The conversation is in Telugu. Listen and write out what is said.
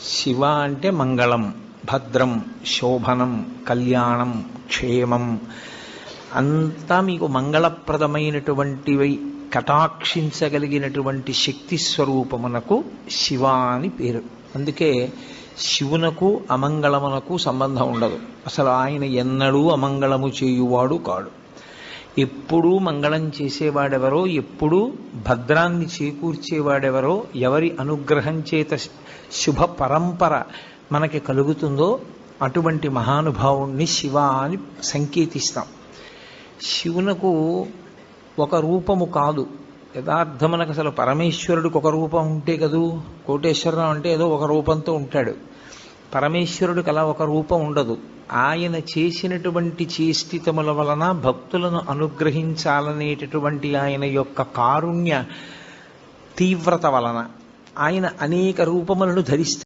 శివ అంటే మంగళం, భద్రం, శోభనం, కళ్యాణం, క్షేమం అంతా మీకు మంగళప్రదమైనటువంటివి కటాక్షించగలిగినటువంటి శక్తి స్వరూపమునకు శివ అని పేరు. అందుకే శివునకు అమంగళమునకు సంబంధం ఉండదు. అసలు ఆయన ఎన్నడూ అమంగళము చేయువాడు కాడు. ఎప్పుడూ మంగళం చేసేవాడెవరో, ఎప్పుడూ భద్రాన్ని చేకూర్చేవాడెవరో, ఎవరి అనుగ్రహం చేత శుభ పరంపర మనకి కలుగుతుందో అటువంటి మహానుభావుణ్ణి శివ అని సంకేతిస్తాం. శివునకు ఒక రూపము కాదు, యథార్థమునకు అసలు పరమేశ్వరుడికి ఒక రూపం ఉంటే కదూ. కోటేశ్వరరావు అంటే ఏదో ఒక రూపంతో ఉంటాడు. పరమేశ్వరుడికి అలా ఒక రూపం ఉండదు. ఆయన చేసినటువంటి చేష్టితముల వలన భక్తులను అనుగ్రహించాలనేటటువంటి ఆయన యొక్క కారుణ్య తీవ్రత వలన ఆయన అనేక రూపములను ధరిస్తారు.